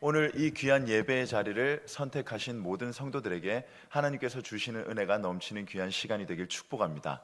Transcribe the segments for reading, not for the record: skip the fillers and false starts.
오늘 이 귀한 예배의 자리를 선택하신 모든 성도들에게 하나님께서 주시는 은혜가 넘치는 귀한 시간이 되길 축복합니다.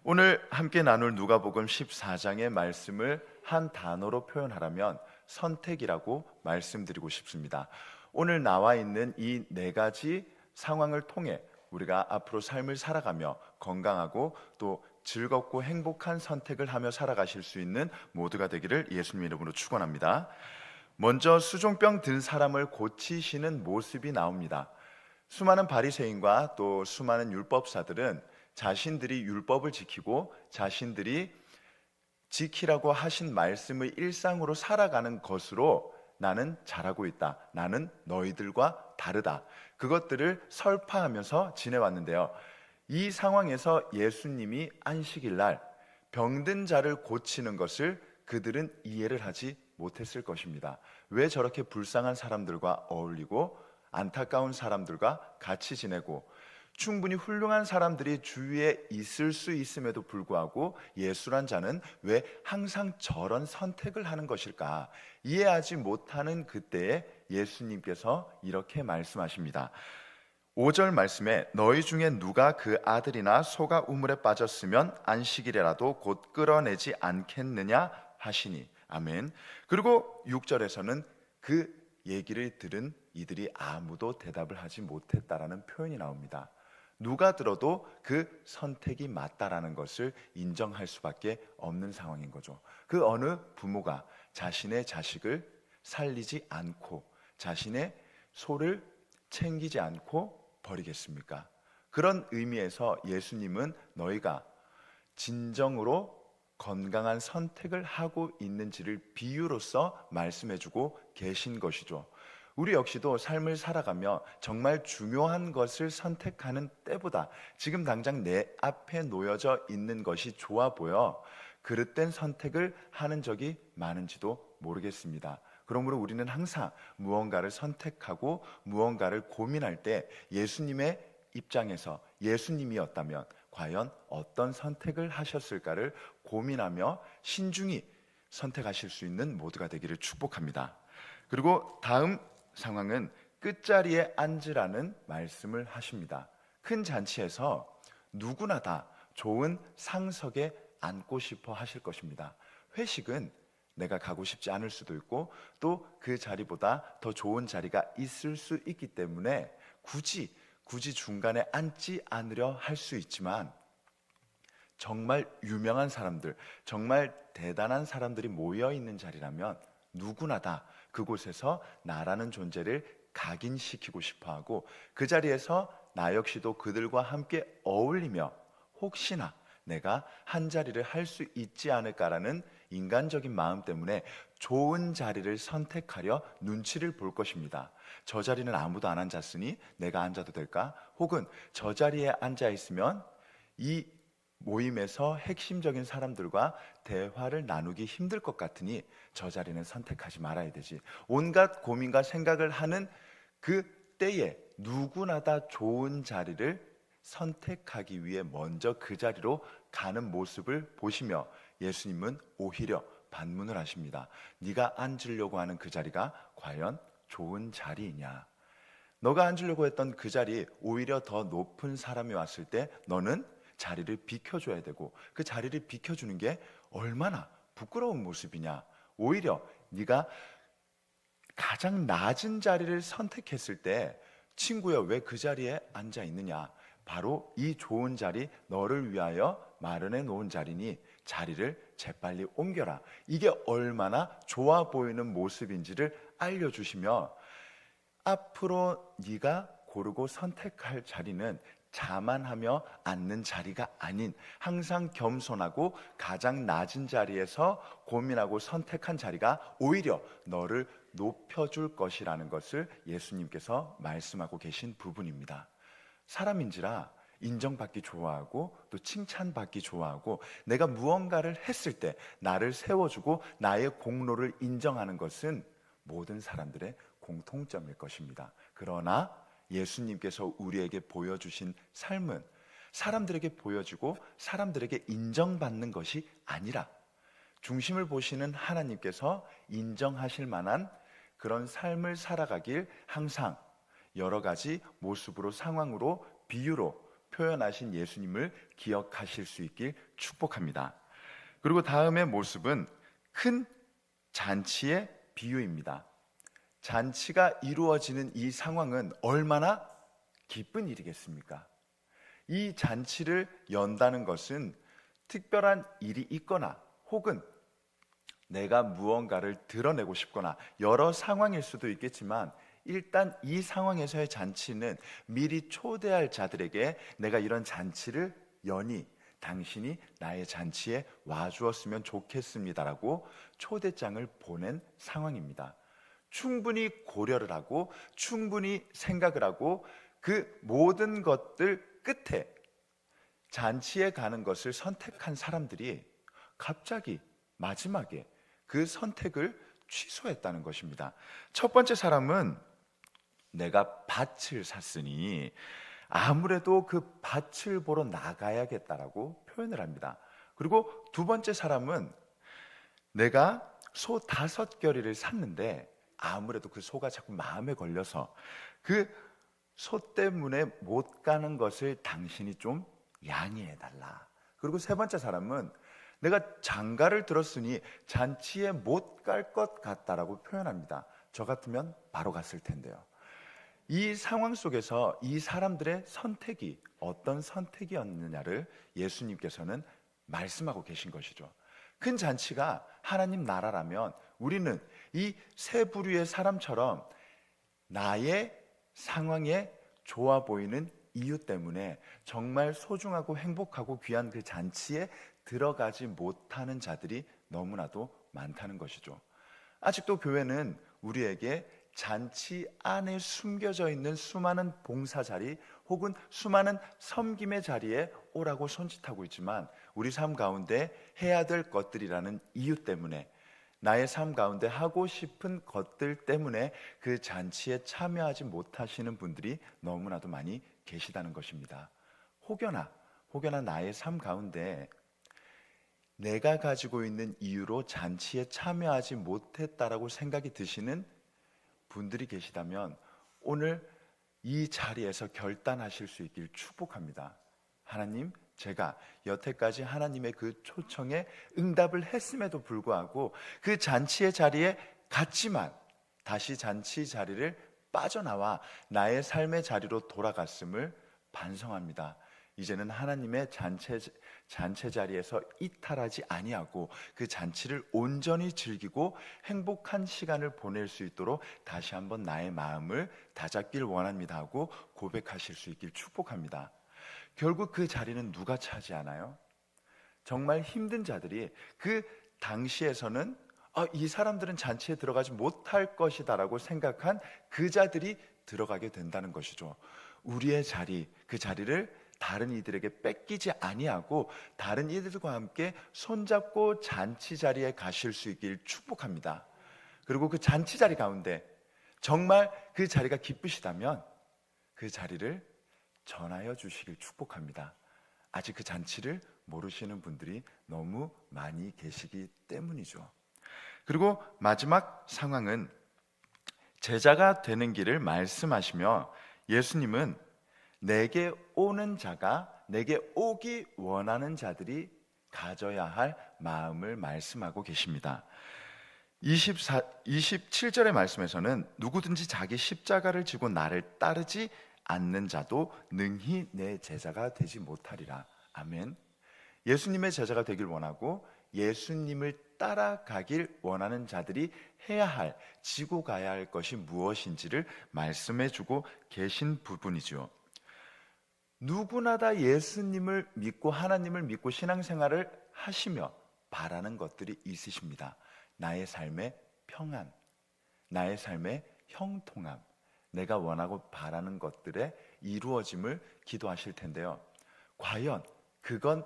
오늘 함께 나눌 누가복음 14장의 말씀을 한 단어로 표현하라면 선택이라고 말씀드리고 싶습니다. 오늘 나와 있는 이 네 가지 상황을 통해 우리가 앞으로 삶을 살아가며 건강하고 또 즐겁고 행복한 선택을 하며 살아가실 수 있는 모두가 되기를 예수님 이름으로 축원합니다. 먼저 수종병 든 사람을 고치시는 모습이 나옵니다. 수많은 바리새인과 또 수많은 율법사들은 자신들이 율법을 지키고 자신들이 지키라고 하신 말씀을 일상으로 살아가는 것으로 나는 잘하고 있다, 나는 너희들과 다르다, 그것들을 설파하면서 지내왔는데요. 이 상황에서 예수님이 안식일 날 병든 자를 고치는 것을 그들은 이해를 하지 못했을 것입니다. 왜 저렇게 불쌍한 사람들과 어울리고 안타까운 사람들과 같이 지내고 충분히 훌륭한 사람들이 주위에 있을 수 있음에도 불구하고 예수란 자는 왜 항상 저런 선택을 하는 것일까? 이해하지 못하는 그때에 예수님께서 이렇게 말씀하십니다. 5절 말씀에 너희 중에 누가 그 아들이나 소가 우물에 빠졌으면 안식일에라도 곧 끌어내지 않겠느냐 하시니. 아멘. 그리고 6절에서는 그 얘기를 들은 이들이 아무도 대답을 하지 못했다라는 표현이 나옵니다. 누가 들어도 그 선택이 맞다라는 것을 인정할 수밖에 없는 상황인 거죠. 그 어느 부모가 자신의 자식을 살리지 않고 자신의 소를 챙기지 않고 버리겠습니까? 그런 의미에서 예수님은 너희가 진정으로 건강한 선택을 하고 있는지를 비유로서 말씀해주고 계신 것이죠. 우리 역시도 삶을 살아가며 정말 중요한 것을 선택하는 때보다 지금 당장 내 앞에 놓여져 있는 것이 좋아 보여 그릇된 선택을 하는 적이 많은지도 모르겠습니다. 그러므로 우리는 항상 무언가를 선택하고 무언가를 고민할 때 예수님의 입장에서 예수님이었다면 과연 어떤 선택을 하셨을까를 고민하며 신중히 선택하실 수 있는 모두가 되기를 축복합니다. 그리고 다음 상황은 끝자리에 앉으라는 말씀을 하십니다. 큰 잔치에서 누구나 다 좋은 상석에 앉고 싶어 하실 것입니다. 회식은 내가 가고 싶지 않을 수도 있고 또 그 자리보다 더 좋은 자리가 있을 수 있기 때문에 굳이 중간에 앉지 않으려 할 수 있지만 정말 유명한 사람들, 정말 대단한 사람들이 모여 있는 자리라면 누구나 다 그곳에서 나라는 존재를 각인시키고 싶어하고 그 자리에서 나 역시도 그들과 함께 어울리며 혹시나 내가 한 자리를 할 수 있지 않을까라는 인간적인 마음 때문에 좋은 자리를 선택하려 눈치를 볼 것입니다. 저 자리는 아무도 안 앉았으니 내가 앉아도 될까? 혹은 저 자리에 앉아 있으면 이 모임에서 핵심적인 사람들과 대화를 나누기 힘들 것 같으니 저 자리는 선택하지 말아야 되지. 온갖 고민과 생각을 하는 그 때에 누구나 다 좋은 자리를 선택하기 위해 먼저 그 자리로 가는 모습을 보시며 예수님은 오히려 반문을 하십니다. 네가 앉으려고 하는 그 자리가 과연 좋은 자리이냐? 너가 앉으려고 했던 그 자리 오히려 더 높은 사람이 왔을 때 너는 자리를 비켜줘야 되고 그 자리를 비켜주는 게 얼마나 부끄러운 모습이냐. 오히려 네가 가장 낮은 자리를 선택했을 때 친구야 왜 그 자리에 앉아 있느냐, 바로 이 좋은 자리 너를 위하여 마련해 놓은 자리니 자리를 재빨리 옮겨라. 이게 얼마나 좋아 보이는 모습인지를 알려주시며 앞으로 네가 고르고 선택할 자리는 자만하며 앉는 자리가 아닌 항상 겸손하고 가장 낮은 자리에서 고민하고 선택한 자리가 오히려 너를 높여줄 것이라는 것을 예수님께서 말씀하고 계신 부분입니다. 사람인지라 인정받기 좋아하고 또 칭찬받기 좋아하고 내가 무언가를 했을 때 나를 세워주고 나의 공로를 인정하는 것은 모든 사람들의 공통점일 것입니다. 그러나 예수님께서 우리에게 보여주신 삶은 사람들에게 보여지고 사람들에게 인정받는 것이 아니라 중심을 보시는 하나님께서 인정하실 만한 그런 삶을 살아가길 항상 여러 가지 모습으로, 상황으로, 비유로 표현하신 예수님을 기억하실 수 있길 축복합니다. 그리고 다음의 모습은 큰 잔치의 비유입니다. 잔치가 이루어지는 이 상황은 얼마나 기쁜 일이겠습니까? 이 잔치를 연다는 것은 특별한 일이 있거나 혹은 내가 무언가를 드러내고 싶거나 여러 상황일 수도 있겠지만, 일단 이 상황에서의 잔치는 미리 초대할 자들에게 내가 이런 잔치를 여니 당신이 나의 잔치에 와주었으면 좋겠습니다라고 초대장을 보낸 상황입니다. 충분히 고려를 하고 충분히 생각을 하고 그 모든 것들 끝에 잔치에 가는 것을 선택한 사람들이 갑자기 마지막에 그 선택을 취소했다는 것입니다. 첫 번째 사람은 내가 밭을 샀으니 아무래도 그 밭을 보러 나가야겠다라고 표현을 합니다. 그리고 두 번째 사람은 내가 소 5겨리를 샀는데 아무래도 그 소가 자꾸 마음에 걸려서 그 소 때문에 못 가는 것을 당신이 좀 양해해달라. 그리고 세 번째 사람은 내가 장가를 들었으니 잔치에 못 갈 것 같다라고 표현합니다. 저 같으면 바로 갔을 텐데요. 이 상황 속에서 이 사람들의 선택이 어떤 선택이었느냐를 예수님께서는 말씀하고 계신 것이죠. 큰 잔치가 하나님 나라라면 우리는 이 세 부류의 사람처럼 나의 상황에 좋아 보이는 이유 때문에 정말 소중하고 행복하고 귀한 그 잔치에 들어가지 못하는 자들이 너무나도 많다는 것이죠. 아직도 교회는 우리에게 잔치 안에 숨겨져 있는 수많은 봉사 자리 혹은 수많은 섬김의 자리에 오라고 손짓하고 있지만, 우리 삶 가운데 해야 될 것들이라는 이유 때문에, 나의 삶 가운데 하고 싶은 것들 때문에 그 잔치에 참여하지 못하시는 분들이 너무나도 많이 계시다는 것입니다. 혹여나 나의 삶 가운데 내가 가지고 있는 이유로 잔치에 참여하지 못했다라고 생각이 드시는 분들이 계시다면 오늘 이 자리에서 결단하실 수 있길 축복합니다. 하나님, 제가 여태까지 하나님의 그 초청에 응답을 했음에도 불구하고 그 잔치의 자리에 갔지만 다시 잔치 자리를 빠져나와 나의 삶의 자리로 돌아갔음을 반성합니다. 이제는 하나님의 잔치 자리에서 이탈하지 아니하고 그 잔치를 온전히 즐기고 행복한 시간을 보낼 수 있도록 다시 한번 나의 마음을 다잡길 원합니다 하고 고백하실 수 있길 축복합니다. 결국 그 자리는 누가 차지하나요? 정말 힘든 자들이, 그 당시에서는 이 사람들은 잔치에 들어가지 못할 것이다 라고 생각한 그 자들이 들어가게 된다는 것이죠. 우리의 자리, 그 자리를 다른 이들에게 뺏기지 아니하고 다른 이들과 함께 손잡고 잔치 자리에 가실 수 있길 축복합니다. 그리고 그 잔치 자리 가운데 정말 그 자리가 기쁘시다면 그 자리를 전하여 주시길 축복합니다. 아직 그 잔치를 모르시는 분들이 너무 많이 계시기 때문이죠. 그리고 마지막 상황은 제자가 되는 길을 말씀하시며, 예수님은 내게 오는 자가, 내게 오기 원하는 자들이 가져야 할 마음을 말씀하고 계십니다. 27절의 말씀에서는 누구든지 자기 십자가를 지고 나를 따르지 않는 자도 능히 내 제자가 되지 못하리라. 아멘. 예수님의 제자가 되길 원하고 예수님을 따라가길 원하는 자들이 해야 할, 지고 가야 할 것이 무엇인지를 말씀해 주고 계신 부분이죠. 누구나 다 예수님을 믿고 하나님을 믿고 신앙생활을 하시며 바라는 것들이 있으십니다. 나의 삶의 평안, 나의 삶의 형통함, 내가 원하고 바라는 것들의 이루어짐을 기도하실 텐데요. 과연 그건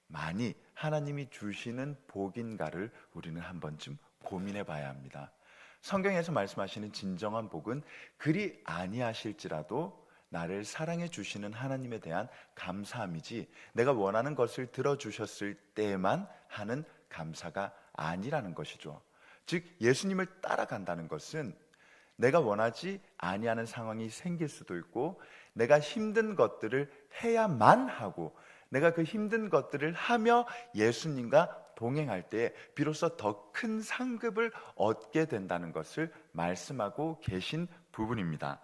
많이 하나님이 주시는 복인가를 우리는 한 번쯤 고민해 봐야 합니다. 성경에서 말씀하시는 진정한 복은 그리 아니하실지라도 나를 사랑해 주시는 하나님에 대한 감사함이지, 내가 원하는 것을 들어주셨을 때만 하는 감사가 아니라는 것이죠. 즉 예수님을 따라간다는 것은 내가 원하지 아니하는 상황이 생길 수도 있고, 내가 힘든 것들을 해야만 하고, 내가 그 힘든 것들을 하며 예수님과 동행할 때 비로소 더 큰 상급을 얻게 된다는 것을 말씀하고 계신 부분입니다.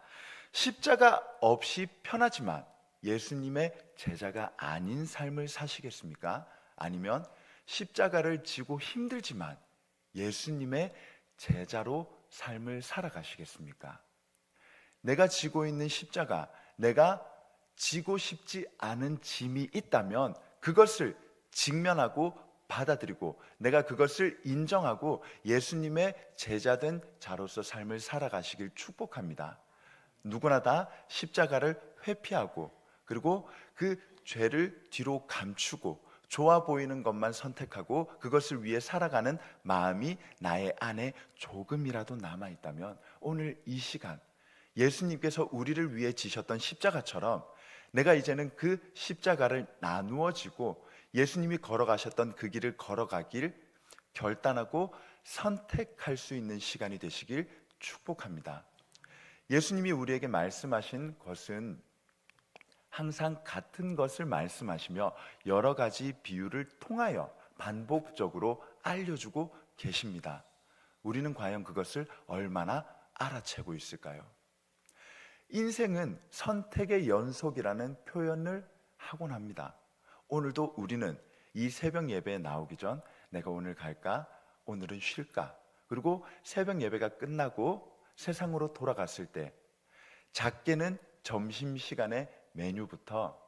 십자가 없이 편하지만 예수님의 제자가 아닌 삶을 사시겠습니까? 아니면 십자가를 지고 힘들지만 예수님의 제자로 삶을 살아가시겠습니까? 내가 지고 있는 십자가, 내가 지고 싶지 않은 짐이 있다면 그것을 직면하고 받아들이고, 내가 그것을 인정하고 예수님의 제자된 자로서 삶을 살아가시길 축복합니다. 누구나 다 십자가를 회피하고, 그리고 그 죄를 뒤로 감추고 좋아 보이는 것만 선택하고 그것을 위해 살아가는 마음이 나의 안에 조금이라도 남아있다면, 오늘 이 시간 예수님께서 우리를 위해 지셨던 십자가처럼 내가 이제는 그 십자가를 나누어지고 예수님이 걸어가셨던 그 길을 걸어가길 결단하고 선택할 수 있는 시간이 되시길 축복합니다. 예수님이 우리에게 말씀하신 것은 항상 같은 것을 말씀하시며 여러 가지 비유를 통하여 반복적으로 알려주고 계십니다. 우리는 과연 그것을 얼마나 알아채고 있을까요? 인생은 선택의 연속이라는 표현을 하곤 합니다. 오늘도 우리는 이 새벽 예배에 나오기 전 내가 오늘 갈까? 오늘은 쉴까? 그리고 새벽 예배가 끝나고 세상으로 돌아갔을 때 작게는 점심시간에 메뉴부터,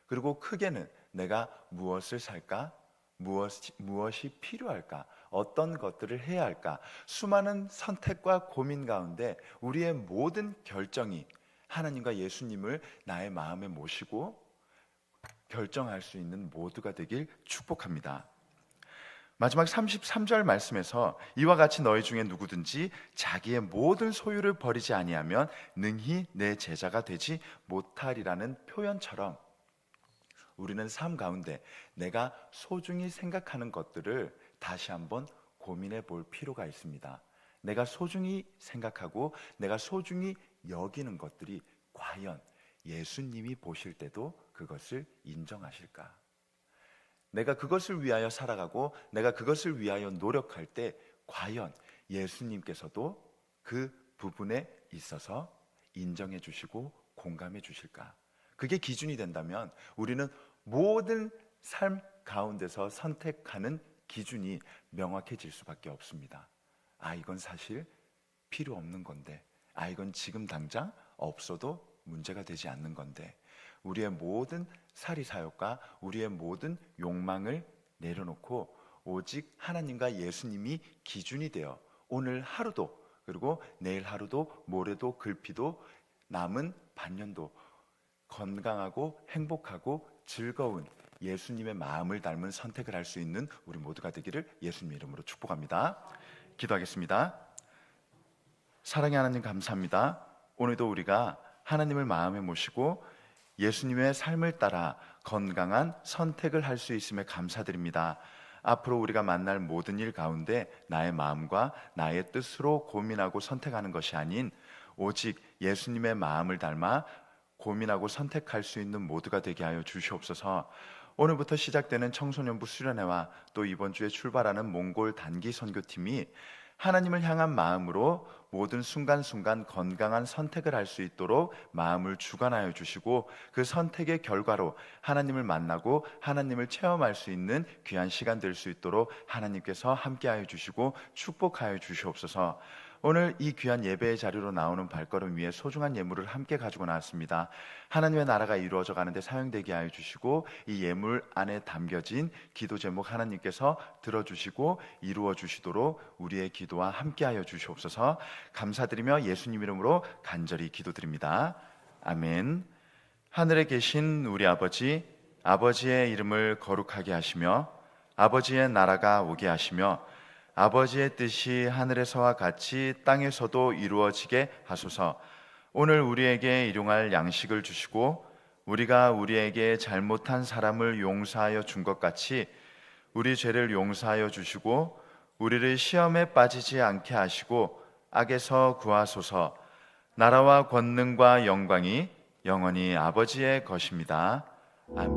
그리고 크게는 내가 무엇을 살까? 무엇이 필요할까? 어떤 것들을 해야 할까? 수많은 선택과 고민 가운데 우리의 모든 결정이 하나님과 예수님을 나의 마음에 모시고 결정할 수 있는 모두가 되길 축복합니다. 마지막 33절 말씀에서 이와 같이 너희 중에 누구든지 자기의 모든 소유를 버리지 아니하면 능히 내 제자가 되지 못하리라는 표현처럼 우리는 삶 가운데 내가 소중히 생각하는 것들을 다시 한번 고민해 볼 필요가 있습니다. 내가 소중히 생각하고 내가 소중히 여기는 것들이 과연 예수님이 보실 때도 그것을 인정하실까? 내가 그것을 위하여 살아가고 내가 그것을 위하여 노력할 때 과연 예수님께서도 그 부분에 있어서 인정해 주시고 공감해 주실까? 그게 기준이 된다면 우리는 모든 삶 가운데서 선택하는 기준이 명확해질 수밖에 없습니다. 아, 이건 사실 필요 없는 건데, 아, 이건 지금 당장 없어도 문제가 되지 않는 건데, 우리의 모든 사리사욕과 우리의 모든 욕망을 내려놓고 오직 하나님과 예수님이 기준이 되어 오늘 하루도, 그리고 내일 하루도, 모레도, 글피도, 남은 반년도 건강하고 행복하고 즐거운 예수님의 마음을 닮은 선택을 할 수 있는 우리 모두가 되기를 예수님 이름으로 축복합니다. 기도하겠습니다. 사랑의 하나님, 감사합니다. 오늘도 우리가 하나님을 마음에 모시고 예수님의 삶을 따라 건강한 선택을 할 수 있음에 감사드립니다. 앞으로 우리가 만날 모든 일 가운데 나의 마음과 나의 뜻으로 고민하고 선택하는 것이 아닌 오직 예수님의 마음을 닮아 고민하고 선택할 수 있는 모두가 되게 하여 주시옵소서. 오늘부터 시작되는 청소년부 수련회와 또 이번 주에 출발하는 몽골 단기 선교팀이 하나님을 향한 마음으로 모든 순간순간 건강한 선택을 할 수 있도록 마음을 주관하여 주시고 그 선택의 결과로 하나님을 만나고 하나님을 체험할 수 있는 귀한 시간 될 수 있도록 하나님께서 함께하여 주시고 축복하여 주시옵소서. 오늘 이 귀한 예배의 자리로 나오는 발걸음 위에 소중한 예물을 함께 가지고 나왔습니다. 하나님의 나라가 이루어져 가는데 사용되게 하여 주시고 이 예물 안에 담겨진 기도 제목 하나님께서 들어주시고 이루어 주시도록 우리의 기도와 함께하여 주시옵소서. 감사드리며 예수님 이름으로 간절히 기도드립니다. 아멘. 하늘에 계신 우리 아버지, 아버지의 이름을 거룩하게 하시며 아버지의 나라가 오게 하시며 아버지의 뜻이 하늘에서와 같이 땅에서도 이루어지게 하소서. 오늘 우리에게 일용할 양식을 주시고 우리가 우리에게 잘못한 사람을 용서하여 준 것 같이 우리 죄를 용서하여 주시고 우리를 시험에 빠지지 않게 하시고 악에서 구하소서. 나라와 권능과 영광이 영원히 아버지의 것입니다. 아멘.